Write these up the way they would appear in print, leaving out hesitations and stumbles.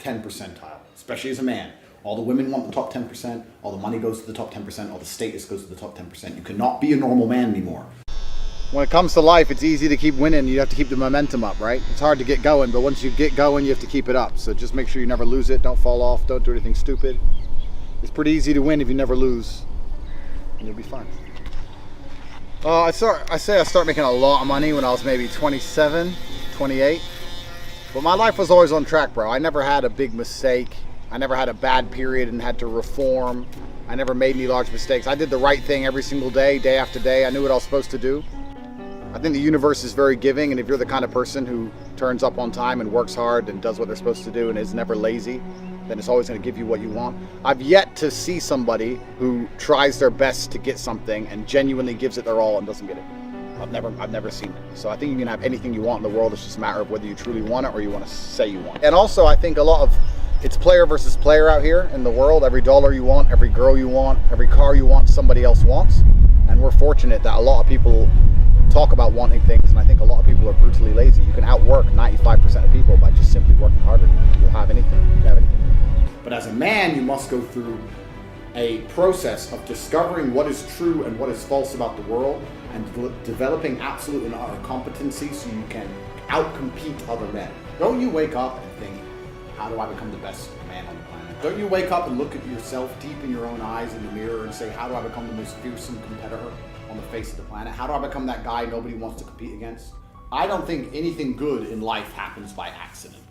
10 percentile, especially as a man. All the women want the top 10%, all the money goes to the top 10%, all the status goes to the top 10%. You cannot be a normal man anymore. When it comes to life, it's easy to keep winning. You have to keep the momentum up, right? It's hard to get going, but once you get going, you have to keep it up. So just make sure you never lose it. Don't fall off. Don't do anything stupid. It's pretty easy to win if you never lose, and you'll be fine. I started making a lot of money when I was maybe 27, 28. But my life was always on track, bro. I never had a big mistake. I never had a bad period and had to reform. I never made any large mistakes. I did the right thing every single day, day after day. I knew what I was supposed to do. I think the universe is very giving, and if you're the kind of person who turns up on time and works hard and does what they're supposed to do and is never lazy, then it's always going to give you what you want. I've yet to see somebody who tries their best to get something and genuinely gives it their all and doesn't get it. I've never seen it. So I think you can have anything you want in the world. It's just a matter of whether you truly want it or you want to say you want it. And also, I think it's player versus player out here in the world. Every dollar you want, every girl you want, every car you want, somebody else wants. And we're fortunate that a lot of people talk about wanting things, and I think a lot of people are brutally lazy. You can outwork 95% of people by just simply working harder. You'll have anything. You have anything. But as a man, you must go through a process of discovering what is true and what is false about the world, and developing absolute and utter competency so you can outcompete other men. Don't you wake up and think, how do I become the best man on the planet? Don't you wake up and look at yourself deep in your own eyes in the mirror and say, how do I become the most fearsome competitor on the face of the planet? How do I become that guy nobody wants to compete against? I don't think anything good in life happens by accident.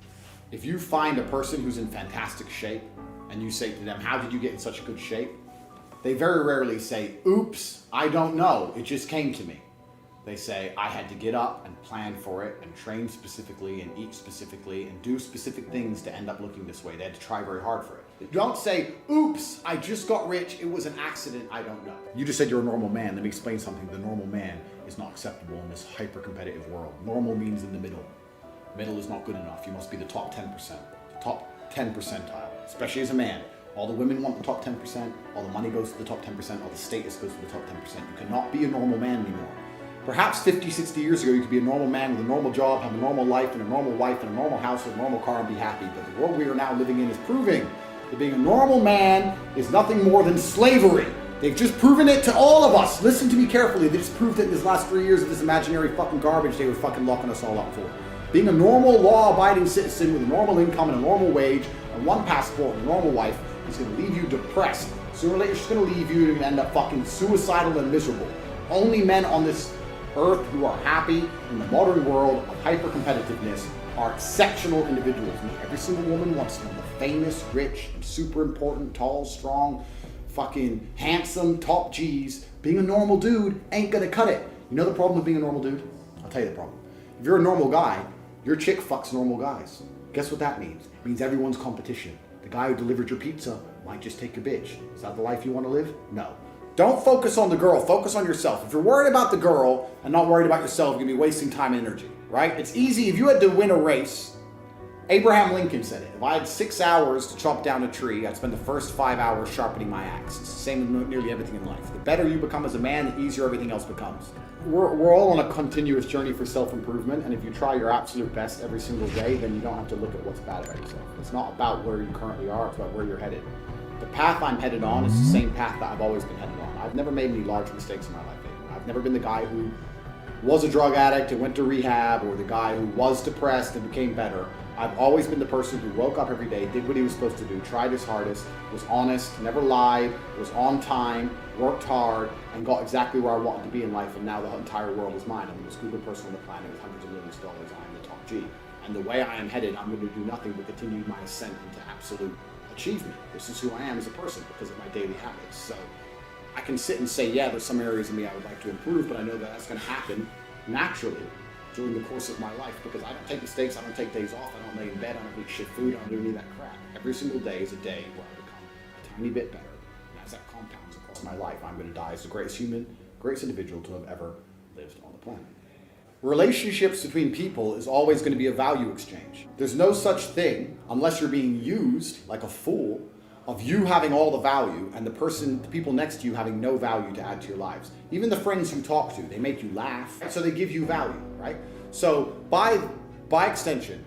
If you find a person who's in fantastic shape and you say to them, how did you get in such good shape? They very rarely say, oops, I don't know, it just came to me. They say, I had to get up and plan for it and train specifically and eat specifically and do specific things to end up looking this way. They had to try very hard for it. Don't say, oops, I just got rich, it was an accident, I don't know. You just said you're a normal man. Let me explain something. The normal man is not acceptable in this hyper-competitive world. Normal means in the middle. Middle is not good enough. You must be the top 10%, the top 10 percentile, especially as a man. All the women want the top 10%, all the money goes to the top 10%, all the status goes to the top 10%. You cannot be a normal man anymore. Perhaps 50, 60 years ago, you could be a normal man with a normal job, have a normal life and a normal wife and a normal house and a normal car and be happy. But the world we are now living in is proving that being a normal man is nothing more than slavery. They've just proven it to all of us. Listen to me carefully. They just proved it in this last 3 years of this imaginary fucking garbage they were fucking locking us all up for. Being a normal, law-abiding citizen with a normal income and a normal wage and one passport and a normal wife is going to leave you depressed. Sooner or later, it's going to leave you and you're going to end up fucking suicidal and miserable. Only men on this earth who are happy in the modern world of hyper-competitiveness are exceptional individuals. And every single woman wants them. The famous, rich, and super important, tall, strong, fucking handsome, top G's. Being a normal dude ain't going to cut it. You know the problem with being a normal dude? I'll tell you the problem. If you're a normal guy, your chick fucks normal guys. Guess what that means? It means everyone's competition. The guy who delivered your pizza might just take your bitch. Is that the life you want to live? No. Don't focus on the girl, focus on yourself. If you're worried about the girl and not worried about yourself, you're going to be wasting time and energy, right? It's easy. If you had to win a race, Abraham Lincoln said it. If I had 6 hours to chop down a tree, I'd spend the first 5 hours sharpening my axe. It's the same with nearly everything in life. The better you become as a man, the easier everything else becomes. We're all on a continuous journey for self-improvement, and if you try your absolute best every single day, then you don't have to look at what's bad about yourself. It's not about where you currently are, it's about where you're headed. The path I'm headed on is the same path that I've always been headed on. I've never made any large mistakes in my life. I've never been the guy who was a drug addict and went to rehab, or the guy who was depressed and became better. I've always been the person who woke up every day, did what he was supposed to do, tried his hardest, was honest, never lied, was on time, worked hard, and got exactly where I wanted to be in life, and now the entire world is mine. I'm the most stupid person on the planet with hundreds of millions of dollars. I'm the top G. And the way I am headed, I'm going to do nothing but continue my ascent into absolute achievement. This is who I am as a person because of my daily habits. So I can sit and say, yeah, there's some areas of me I would like to improve, but I know that that's going to happen naturally during the course of my life because I don't take mistakes, I don't take days off, I don't lay in bed, I don't eat shit food, I don't do any of that crap. Every single day is a day where I become a tiny bit better. And as that compounds across my life, I'm going to die as the greatest human, greatest individual to have ever lived on the planet. Relationships between people is always going to be a value exchange. There's no such thing, unless you're being used like a fool, of you having all the value and the people next to you having no value to add to your lives. Even the friends you talk to, they make you laugh, so they give you value, right? So by extension,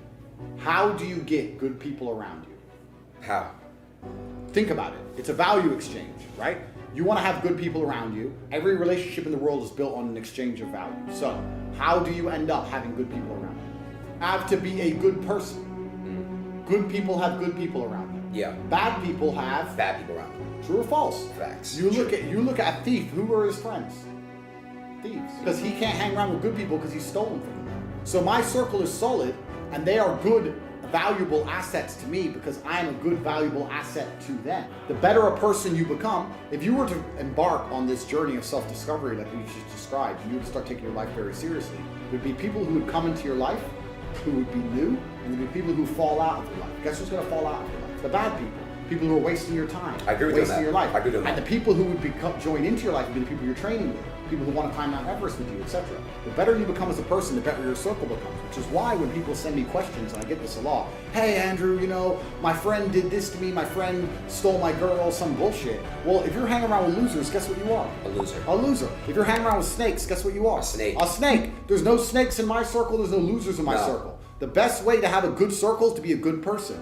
how do you get good people around you? How? Think about it. It's a value exchange, right? You want to have good people around you. Every relationship in the world is built on an exchange of value. So, how do you end up having good people around you? Have to be a good person. Good people have good people around them. Yeah. Bad people have Bad people around them. true or false. Facts. You look at a thief. Who are his friends? Thieves. Because he can't hang around with good people because he's stolen from them. So my circle is solid, and they are good, valuable assets to me because I am a good, valuable asset to them. The better a person you become, if you were to embark on this journey of self-discovery like we just described, and you would start taking your life very seriously, would be people who would come into your life who would be new, and there'd be people who fall out of your life. Guess who's going to fall out of your life? The bad people. People who are wasting your time. I agree with wasting that. your life. I agree with that. And the people who would join into your life would be the people you're training with. People who want to climb Mount Everest with you, etc. The better you become as a person, the better your circle becomes. Which is why when people send me questions, and I get this a lot, hey Andrew, my friend did this to me, my friend stole my girl, some bullshit. Well, if you're hanging around with losers, guess what you are? A loser. A loser. If you're hanging around with snakes, guess what you are? A snake. A snake. There's no snakes in my circle, there's no losers in my circle. The best way to have a good circle is to be a good person.